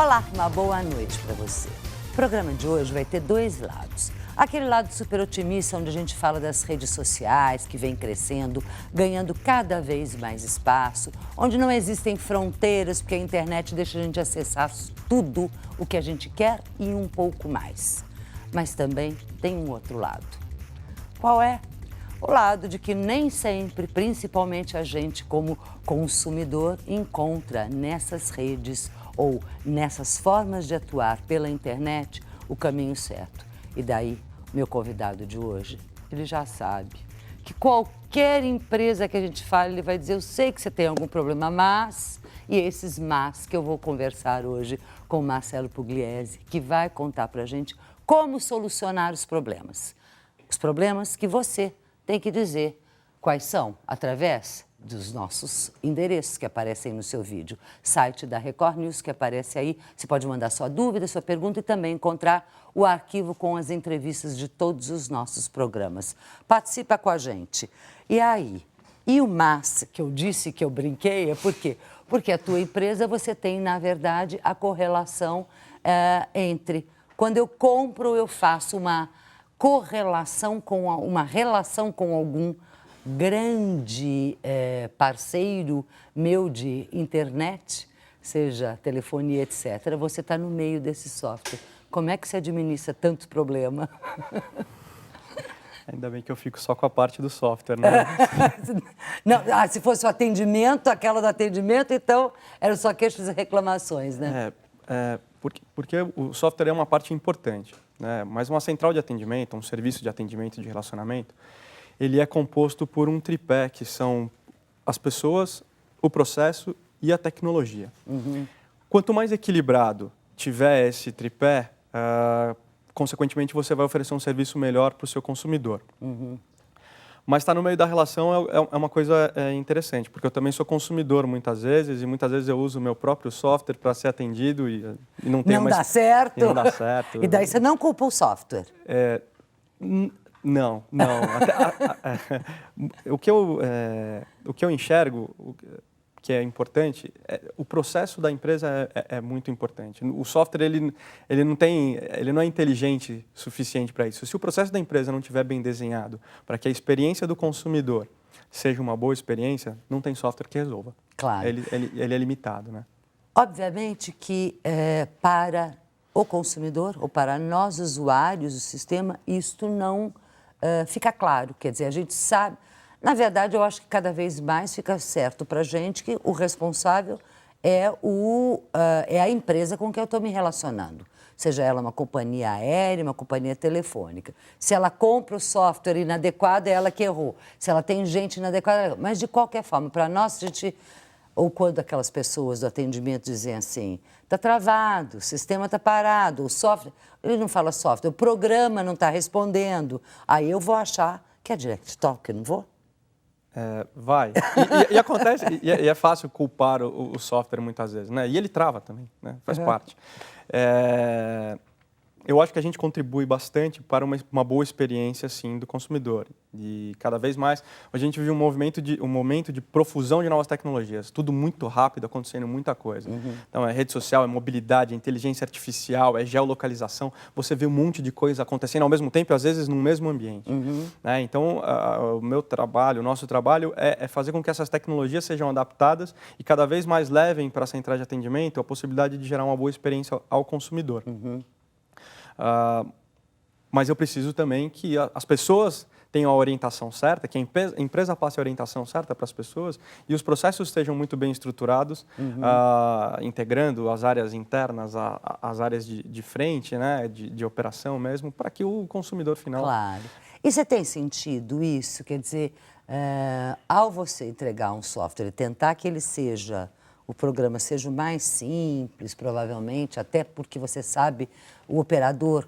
Olá, uma boa noite para você. O programa de hoje vai ter dois lados. Aquele lado super otimista, onde a gente fala das redes sociais, que vem crescendo, ganhando cada vez mais espaço, onde não existem fronteiras, porque a internet deixa a gente acessar tudo o que a gente quer e um pouco mais. Mas também tem um outro lado. Qual é? O lado de que nem sempre, principalmente a gente como consumidor, encontra nessas redes ou nessas formas de atuar pela internet o caminho certo. E daí, meu convidado de hoje, ele já sabe que qualquer empresa que a gente fale, ele vai dizer, eu sei que você tem algum problema, mas... E esses mas que eu vou conversar hoje com o Marcelo Pugliese, que vai contar pra gente como solucionar os problemas. Os problemas que você tem que dizer quais são, através dos nossos endereços que aparecem no seu vídeo. Site da Record News que aparece aí, você pode mandar sua dúvida, sua pergunta e também encontrar o arquivo com as entrevistas de todos os nossos programas. Participa com a gente. E aí? E o mas que eu disse que eu brinquei é por quê? Porque a tua empresa você tem, na verdade, a correlação entre... Quando eu compro, eu faço uma correlação com uma relação com algum grande parceiro meu de internet, seja telefonia, etc. Você está no meio desse software. Como é que se administra tanto problema? Ainda bem que eu fico só com a parte do software, né? Não, se fosse o atendimento, aquela do atendimento, então eram só queixas e reclamações, né? Porque o software é uma parte importante, né? Mas uma central de atendimento, um serviço de atendimento de relacionamento, ele é composto por um tripé, que são as pessoas, o processo e a tecnologia. Uhum. Quanto mais equilibrado tiver esse tripé, consequentemente você vai oferecer um serviço melhor para o seu consumidor. Uhum. Mas estar no meio da relação é uma coisa interessante, porque eu também sou consumidor muitas vezes, e muitas vezes eu uso o meu próprio software para ser atendido e não tem mais... Dá certo. E não dá certo. E daí você não culpa o software? Não. O que eu enxergo, que é importante, o processo da empresa é muito importante. O software ele não é inteligente o suficiente para isso. Se o processo da empresa não estiver bem desenhado para que a experiência do consumidor seja uma boa experiência, não tem software que resolva. Claro. Ele é limitado, né? Obviamente que para o consumidor ou para nós usuários do sistema, isto não fica claro. Quer dizer, a gente sabe... Na verdade, eu acho que cada vez mais fica certo para a gente que o responsável é a empresa com que eu estou me relacionando. Seja ela uma companhia aérea, uma companhia telefônica. Se ela compra o software inadequado, é ela que errou. Se ela tem gente inadequada, mas de qualquer forma, para nós, a gente... Ou quando aquelas pessoas do atendimento dizem assim, está travado, o sistema está parado, o software... Ele não fala software, o programa não está respondendo. Aí eu vou achar que é Direct Talk, não vou? Vai. E acontece, e é fácil culpar o software muitas vezes, né? E ele trava também, né? Faz parte. Eu acho que a gente contribui bastante para uma boa experiência, sim, do consumidor. E cada vez mais, a gente vive um momento de profusão de novas tecnologias. Tudo muito rápido, acontecendo muita coisa. Uhum. Então, é rede social, é mobilidade, é inteligência artificial, é geolocalização. Você vê um monte de coisa acontecendo ao mesmo tempo, às vezes no mesmo ambiente. Uhum. Né? Então, o nosso trabalho é fazer com que essas tecnologias sejam adaptadas e cada vez mais levem para a central de atendimento a possibilidade de gerar uma boa experiência ao consumidor. Uhum. Mas eu preciso também que as pessoas tenham a orientação certa, que a empresa passe a orientação certa para as pessoas e os processos estejam muito bem estruturados, integrando as áreas internas, as áreas de frente, né, de operação mesmo, para que o consumidor final... Claro. E você tem sentido isso? Quer dizer, ao você entregar um software e tentar que ele o programa seja o mais simples, provavelmente, até porque você sabe o operador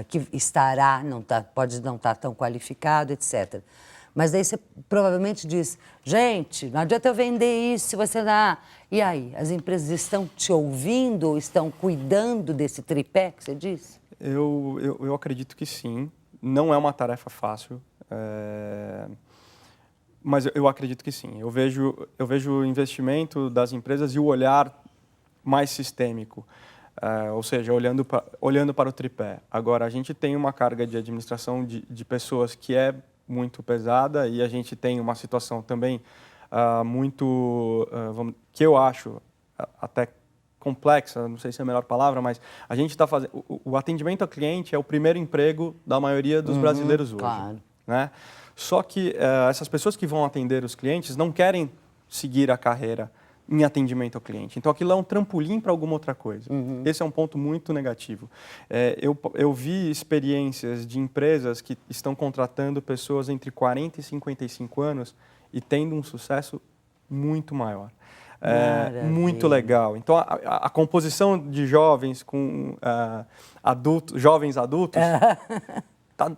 que estará, pode não estar tão qualificado, etc. Mas daí você provavelmente diz, gente, não adianta eu vender isso se você não... E aí, as empresas estão te ouvindo ou estão cuidando desse tripé que você disse? Eu acredito que sim. Não é uma tarefa fácil. Mas eu acredito que sim. Eu vejo o investimento das empresas e o olhar mais sistêmico. ou seja, olhando para o tripé. Agora, a gente tem uma carga de administração de pessoas que é muito pesada e a gente tem uma situação também que eu acho até complexa, não sei se é a melhor palavra, mas a gente está fazendo... O atendimento ao cliente é o primeiro emprego da maioria dos brasileiros hoje. Claro. Né? Só que essas pessoas que vão atender os clientes não querem seguir a carreira em atendimento ao cliente. Então, aquilo é um trampolim para alguma outra coisa. Esse é um ponto muito negativo. Eu vi experiências de empresas que estão contratando pessoas entre 40 e 55 anos e tendo um sucesso muito maior. Muito legal. Então, a composição de jovens com jovens adultos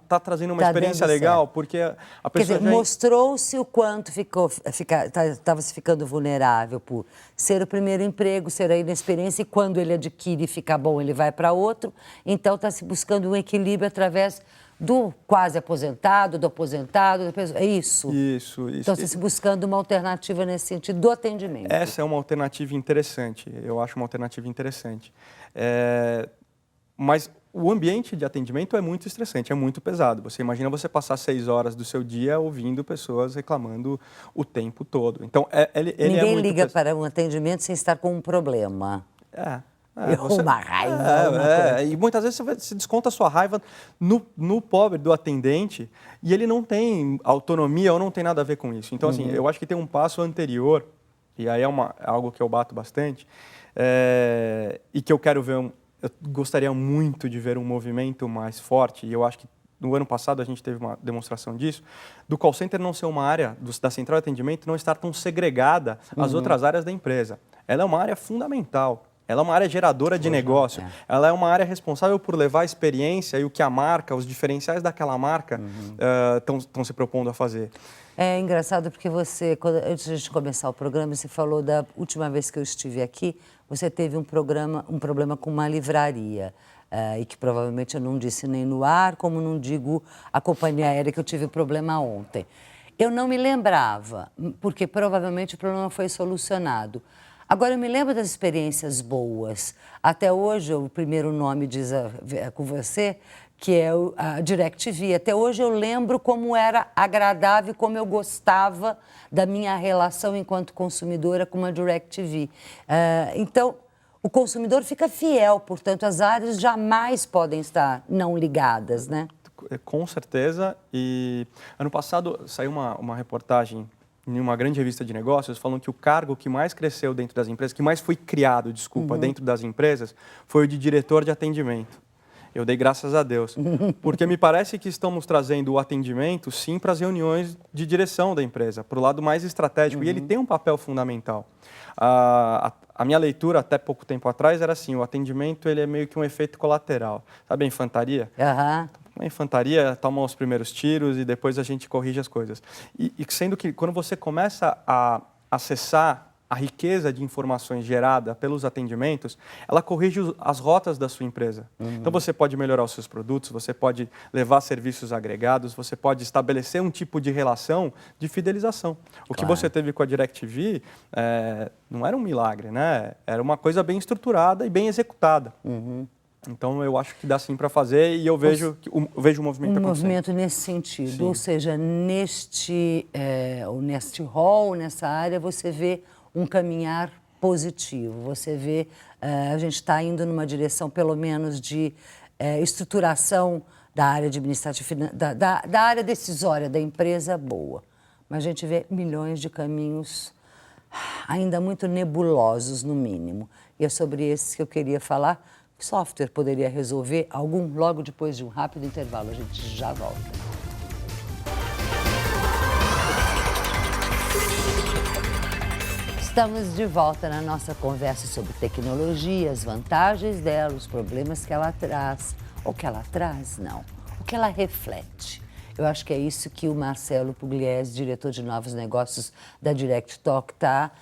tá trazendo uma experiência legal, porque a pessoa... Quer dizer, mostrou-se o quanto estava se ficando vulnerável por ser o primeiro emprego, ser a inexperiência, e quando ele adquire e fica bom, ele vai para outro. Então, está se buscando um equilíbrio através do quase aposentado, do aposentado, da pessoa. É isso? Isso. Então, está se buscando uma alternativa nesse sentido do atendimento. Essa é uma alternativa interessante. Eu acho uma alternativa interessante. Mas o ambiente de atendimento é muito estressante, é muito pesado. Você imagina você passar 6 horas do seu dia ouvindo pessoas reclamando o tempo todo. Então, Ninguém liga para um atendimento sem estar com um problema. Uma raiva. E muitas vezes você desconta a sua raiva no pobre do atendente e ele não tem autonomia ou não tem nada a ver com isso. Então, assim, eu acho que tem um passo anterior, e aí é algo que eu bato bastante, e que eu quero ver, eu gostaria muito de ver um movimento mais forte, e eu acho que no ano passado a gente teve uma demonstração disso, do call center não ser uma área, da central de atendimento não estar tão segregada às outras áreas da empresa. Ela é uma área fundamental. Ela é uma área geradora de negócio. Ela é uma área responsável por levar a experiência e o que a marca, os diferenciais daquela marca estão se propondo a fazer. É engraçado porque você, antes de a gente começar o programa, você falou da última vez que eu estive aqui, você teve um problema com uma livraria. E que provavelmente eu não disse nem no ar, como não digo a companhia aérea que eu tive problema ontem. Eu não me lembrava, porque provavelmente o problema foi solucionado. Agora, eu me lembro das experiências boas. Até hoje, o primeiro nome diz com você, que é a DirecTV. Até hoje eu lembro como era agradável, como eu gostava da minha relação enquanto consumidora com a DirecTV. Então, o consumidor fica fiel, portanto, as áreas jamais podem estar não ligadas, né? Com certeza. E ano passado saiu uma reportagem em uma grande revista de negócios, falando que o cargo que mais cresceu dentro das empresas, que mais foi criado, dentro das empresas, foi o de diretor de atendimento. Eu dei graças a Deus, porque me parece que estamos trazendo o atendimento, sim, para as reuniões de direção da empresa, para o lado mais estratégico, e ele tem um papel fundamental. A minha leitura, até pouco tempo atrás, era assim, o atendimento ele é meio que um efeito colateral. Sabe a infantaria? A infantaria toma os primeiros tiros e depois a gente corrige as coisas. E sendo que quando você começa a acessar a riqueza de informações gerada pelos atendimentos, ela corrige as rotas da sua empresa. Então você pode melhorar os seus produtos, você pode levar serviços agregados, você pode estabelecer um tipo de relação de fidelização. O que você teve com a DirecTV não era um milagre, né? Era uma coisa bem estruturada e bem executada. Então, eu acho que dá sim para fazer e eu vejo um movimento acontecendo. Um movimento nesse sentido, sim. Ou seja, neste hall, nessa área, você vê um caminhar positivo. Você vê, a gente está indo numa direção, pelo menos, de estruturação da área administrativa, da área decisória da empresa boa. Mas a gente vê milhões de caminhos ainda muito nebulosos, no mínimo. E é sobre esses que eu queria falar. Software poderia resolver algum logo depois de um rápido intervalo. A gente já volta. Estamos de volta na nossa conversa sobre tecnologia, as vantagens dela, os problemas que ela traz. Ou que ela traz, não. O que ela reflete. Eu acho que é isso que o Marcelo Pugliese, diretor de novos negócios da Direct Talk, está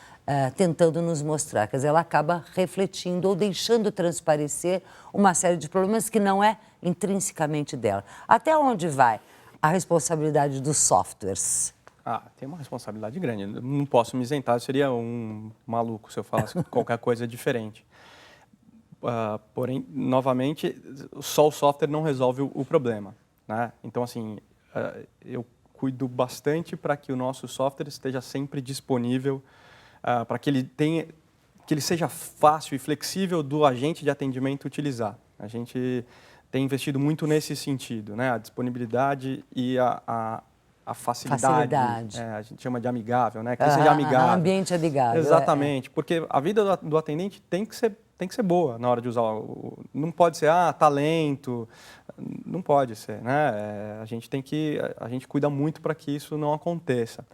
tentando nos mostrar. Quer dizer, ela acaba refletindo ou deixando transparecer uma série de problemas que não é intrinsecamente dela. Até onde vai a responsabilidade dos softwares? Tem uma responsabilidade grande. Eu não posso me isentar, eu seria um maluco se eu falasse qualquer coisa diferente. Porém, novamente, só o software não resolve o problema, né? Então, assim, eu cuido bastante para que o nosso software esteja sempre disponível, para que ele seja fácil e flexível do agente de atendimento utilizar. A gente tem investido muito nesse sentido, né? A disponibilidade e a facilidade. A gente chama de amigável, né? Que ele seja amigável. Ambiente amigável. Exatamente, porque a vida do atendente tem que ser boa na hora de usar. Não pode ser, tá lento, não pode ser, né? A gente cuida muito para que isso não aconteça.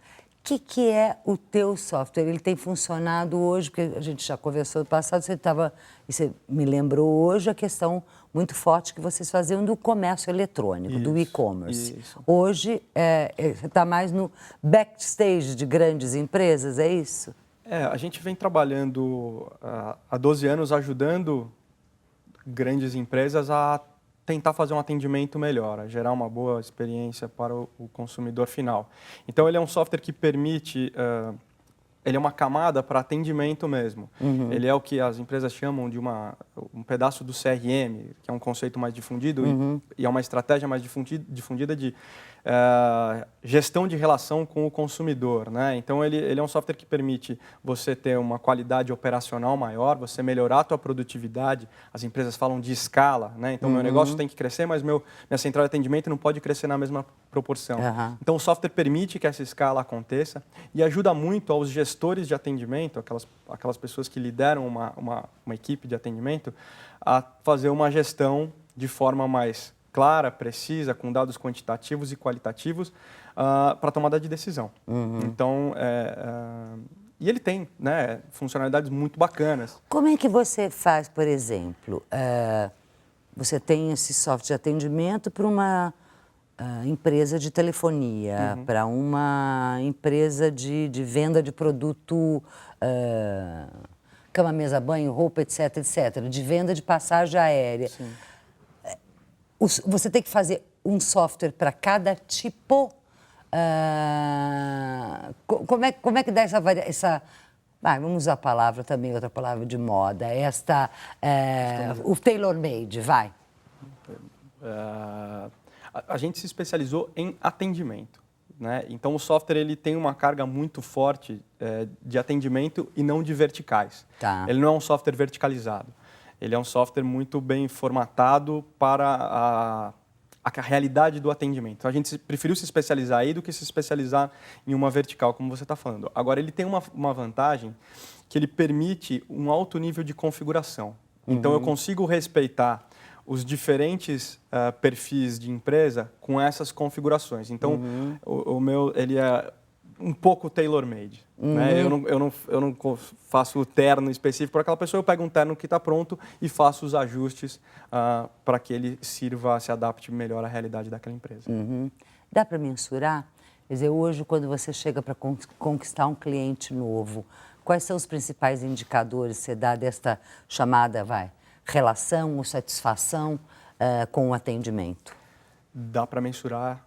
O que é o teu software? Ele tem funcionado hoje, porque a gente já conversou no passado, você me lembrou hoje a questão muito forte que vocês faziam do comércio eletrônico, do e-commerce. Hoje, você está mais no backstage de grandes empresas, é isso? A gente vem trabalhando há 12 anos ajudando grandes empresas a tentar fazer um atendimento melhor, a gerar uma boa experiência para o consumidor final. Então, ele é um software que permite, ele é uma camada para atendimento mesmo. Ele é o que as empresas chamam de um pedaço do CRM, que é um conceito mais difundido e é uma estratégia mais difundida de gestão de relação com o consumidor, né? Então, ele é um software que permite você ter uma qualidade operacional maior, você melhorar a tua produtividade. As empresas falam de escala, né? Então, meu negócio tem que crescer, mas minha central de atendimento não pode crescer na mesma proporção. Então, o software permite que essa escala aconteça e ajuda muito aos gestores de atendimento, aquelas pessoas que lideram uma equipe de atendimento, a fazer uma gestão de forma mais clara, precisa, com dados quantitativos e qualitativos para tomada de decisão. Então, e ele tem, né, funcionalidades muito bacanas. Como é que você faz, por exemplo, você tem esse software de atendimento para uma empresa de telefonia, para uma empresa de venda de produto, cama, mesa, banho, roupa, etc., etc., de venda de passagem aérea. Sim. Você tem que fazer um software para cada tipo? Como é que dá essa vamos usar a palavra também, outra palavra de moda, o tailor-made, vai. A gente se especializou em atendimento, né? Então, o software ele tem uma carga muito forte de atendimento e não de verticais. Tá. Ele não é um software verticalizado. Ele é um software muito bem formatado para a realidade do atendimento. Então, a gente preferiu se especializar aí do que se especializar em uma vertical, como você está falando. Agora, ele tem uma vantagem que ele permite um alto nível de configuração. Então, eu consigo respeitar os diferentes perfis de empresa com essas configurações. Então, o meu ele é um pouco tailor-made. Né? Eu não faço o terno específico para aquela pessoa, eu pego um terno que está pronto e faço os ajustes para que ele se adapte melhor à realidade daquela empresa. Dá para mensurar? Quer dizer, hoje, quando você chega para conquistar um cliente novo, quais são os principais indicadores que você dá desta chamada, relação ou satisfação com o atendimento? Dá para mensurar.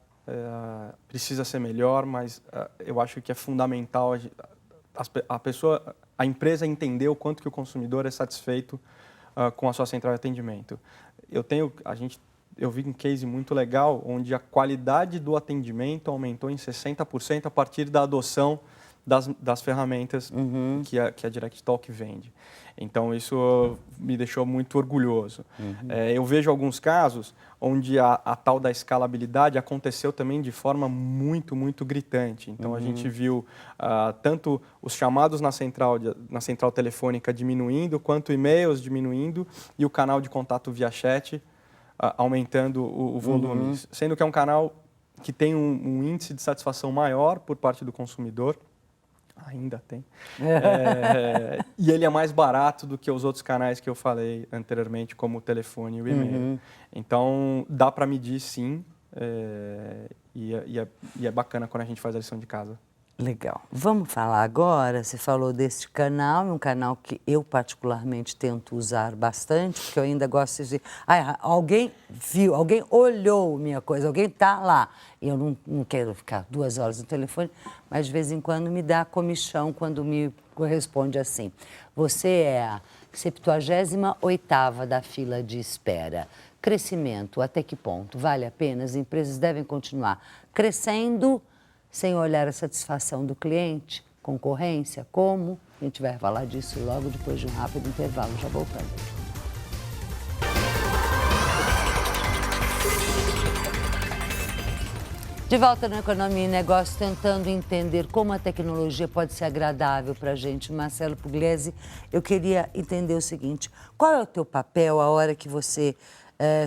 Precisa ser melhor, mas eu acho que é fundamental a empresa entender o quanto que o consumidor é satisfeito com a sua central de atendimento. Eu vi um case muito legal onde a qualidade do atendimento aumentou em 60% a partir da adoção das ferramentas que a Direct Talk vende. Então, isso me deixou muito orgulhoso. Eu vejo alguns casos onde a tal da escalabilidade aconteceu também de forma muito, muito gritante. Então, a gente viu tanto os chamados na central telefônica diminuindo, quanto e-mails diminuindo e o canal de contato via chat aumentando o volume. Sendo que é um canal que tem um índice de satisfação maior por parte do consumidor. Ainda tem. E ele é mais barato do que os outros canais que eu falei anteriormente, como o telefone e o e-mail. Então, dá para medir, sim, e é bacana quando a gente faz a lição de casa. Legal. Vamos falar agora, você falou desse canal, um canal que eu particularmente tento usar bastante, porque eu ainda gosto de... alguém viu, alguém olhou minha coisa, alguém está lá. E eu não quero ficar 2 horas no telefone, mas de vez em quando me dá comichão quando responde assim: você é a 78ª da fila de espera. Crescimento, até que ponto? Vale a pena? As empresas devem continuar crescendo sem olhar a satisfação do cliente? Concorrência? Como? A gente vai falar disso logo depois de um rápido intervalo. Já voltamos. De volta no Economia e Negócio, tentando entender como a tecnologia pode ser agradável para a gente. Marcelo Pugliese, eu queria entender o seguinte: qual é o teu papel a hora que você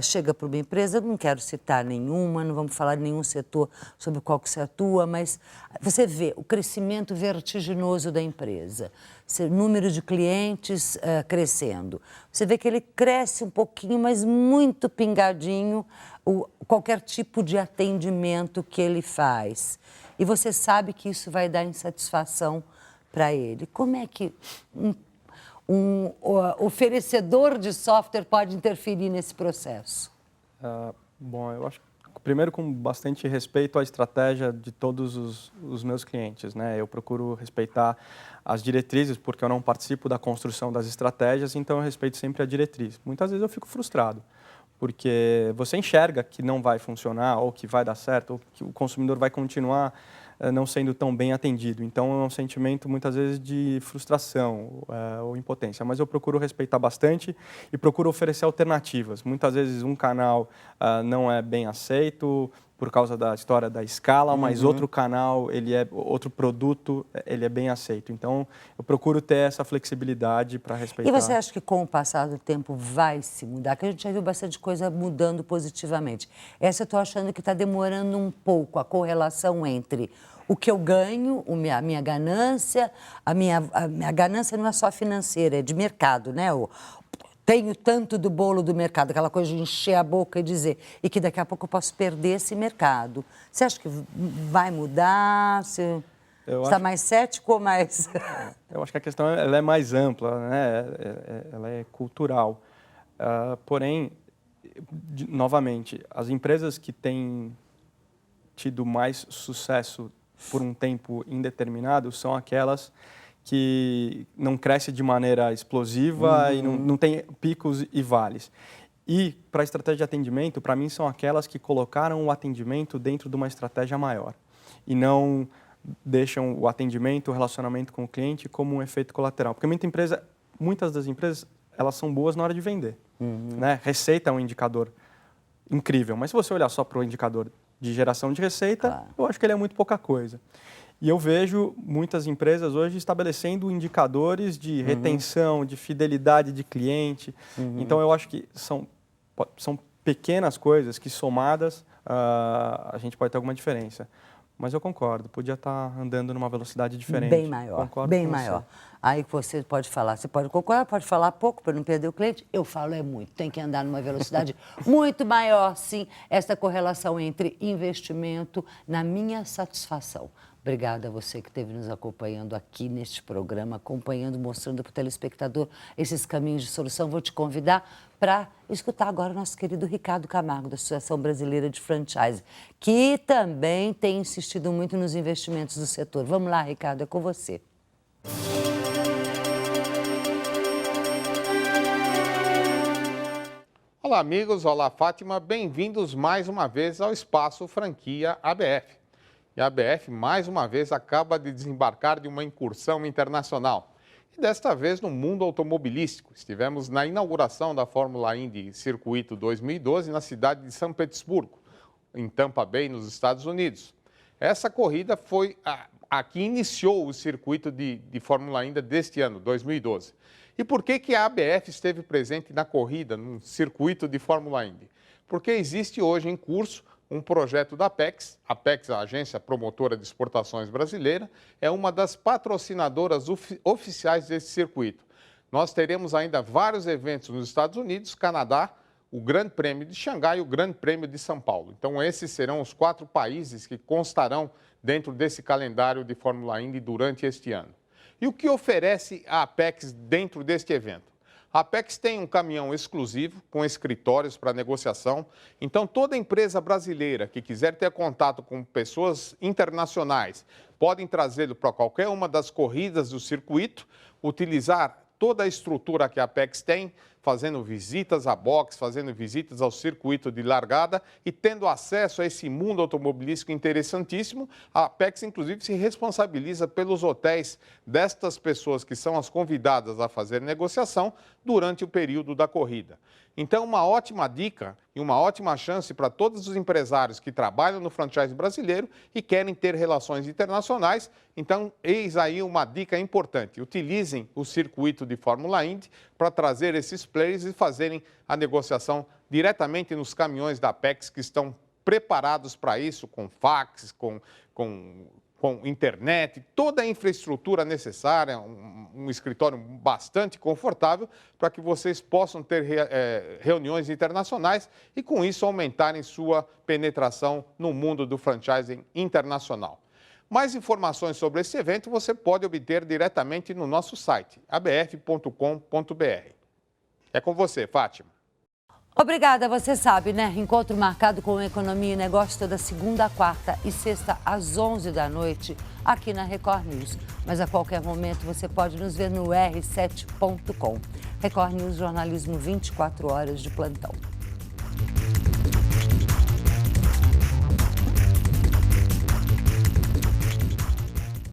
chega para uma empresa? Eu não quero citar nenhuma, não vamos falar de nenhum setor sobre o qual que você atua, mas você vê o crescimento vertiginoso da empresa, o número de clientes crescendo. Você vê que ele cresce um pouquinho, mas muito pingadinho, qualquer tipo de atendimento que ele faz. E você sabe que isso vai dar insatisfação para ele. Como é que um oferecedor de software pode interferir nesse processo? Bom, eu acho que primeiro com bastante respeito à estratégia de todos os meus clientes, né? Eu procuro respeitar as diretrizes, porque eu não participo da construção das estratégias, então eu respeito sempre a diretriz. Muitas vezes eu fico frustrado, porque você enxerga que não vai funcionar, ou que vai dar certo, ou que o consumidor vai continuar não sendo tão bem atendido. Então, é um sentimento, muitas vezes, de frustração ou impotência. Mas eu procuro respeitar bastante e procuro oferecer alternativas. Muitas vezes, um canal não é bem aceito por causa da história da escala, mas outro canal, outro produto, ele é bem aceito. Então, eu procuro ter essa flexibilidade para respeitar. E você acha que, com o passar do tempo, vai se mudar? Que a gente já viu bastante coisa mudando positivamente. Essa eu estou achando que está demorando um pouco, a correlação entre o que eu ganho, a minha ganância. A minha ganância não é só financeira, é de mercado, né? Tenho tanto do bolo do mercado, aquela coisa de encher a boca e dizer, e que daqui a pouco eu posso perder esse mercado. Você acha que vai mudar? Você está mais cético ou mais... Eu acho que a questão ela é mais ampla, né? Ela é cultural. Porém, novamente, as empresas que têm tido mais sucesso por um tempo indeterminado são aquelas que não crescem de maneira explosiva e não tem picos e vales. E, para a estratégia de atendimento, para mim, são aquelas que colocaram o atendimento dentro de uma estratégia maior e não deixam o atendimento, o relacionamento com o cliente como um efeito colateral. Porque muitas das empresas, elas são boas na hora de vender. Né? Receita é um indicador incrível, mas se você olhar só para o indicador de geração de receita, claro, eu acho que ele é muito pouca coisa. E eu vejo muitas empresas hoje estabelecendo indicadores de retenção, de fidelidade de cliente. Então, eu acho que são pequenas coisas que, somadas, a gente pode ter alguma diferença. Mas eu concordo, podia estar andando numa velocidade diferente. Bem maior, concordo bem maior. Aí você pode falar, você pode concordar, pode falar pouco para não perder o cliente. Eu falo muito, tem que andar numa velocidade muito maior, sim. Essa correlação entre investimento na minha satisfação. Obrigada a você que esteve nos acompanhando aqui neste programa, acompanhando, mostrando para o telespectador esses caminhos de solução. Vou te convidar para escutar agora o nosso querido Ricardo Camargo, da Associação Brasileira de Franchise, que também tem insistido muito nos investimentos do setor. Vamos lá, Ricardo, é com você. Olá, amigos. Olá, Fátima. Bem-vindos mais uma vez ao Espaço Franquia ABF. E a ABF, mais uma vez, acaba de desembarcar de uma incursão internacional. E desta vez no mundo automobilístico. Estivemos na inauguração da Fórmula Indy Circuito 2012 na cidade de São Petersburgo, em Tampa Bay, nos Estados Unidos. Essa corrida foi a que iniciou o circuito de Fórmula Indy deste ano, 2012. E por que a ABF esteve presente na corrida, no circuito de Fórmula Indy? Porque existe hoje em curso um projeto da Apex. A Apex, a Agência Promotora de Exportações Brasileira, é uma das patrocinadoras oficiais desse circuito. Nós teremos ainda vários eventos nos Estados Unidos, Canadá, o Grande Prêmio de Xangai e o Grande Prêmio de São Paulo. Então, esses serão os 4 países que constarão dentro desse calendário de Fórmula Indy durante este ano. E o que oferece a Apex dentro deste evento? A Apex tem um caminhão exclusivo com escritórios para negociação. Então, toda empresa brasileira que quiser ter contato com pessoas internacionais podem trazê-lo para qualquer uma das corridas do circuito, utilizar toda a estrutura que a Apex tem, fazendo visitas a box, fazendo visitas ao circuito de largada e tendo acesso a esse mundo automobilístico interessantíssimo. A Apex, inclusive, se responsabiliza pelos hotéis destas pessoas que são as convidadas a fazer negociação durante o período da corrida. Então, uma ótima dica e uma ótima chance para todos os empresários que trabalham no franchise brasileiro e querem ter relações internacionais. Então, eis aí uma dica importante. Utilizem o circuito de Fórmula Indy para trazer esses players e fazerem a negociação diretamente nos caminhões da Apex que estão preparados para isso, com fax, com internet, toda a infraestrutura necessária, um escritório bastante confortável para que vocês possam ter reuniões internacionais e, com isso, aumentarem sua penetração no mundo do franchising internacional. Mais informações sobre esse evento você pode obter diretamente no nosso site, abf.com.br. É com você, Fátima. Obrigada, você sabe, né? Encontro marcado com Economia e Negócio toda segunda, quarta e sexta às 11 da noite aqui na Record News. Mas a qualquer momento você pode nos ver no r7.com. Record News, jornalismo 24 horas de plantão.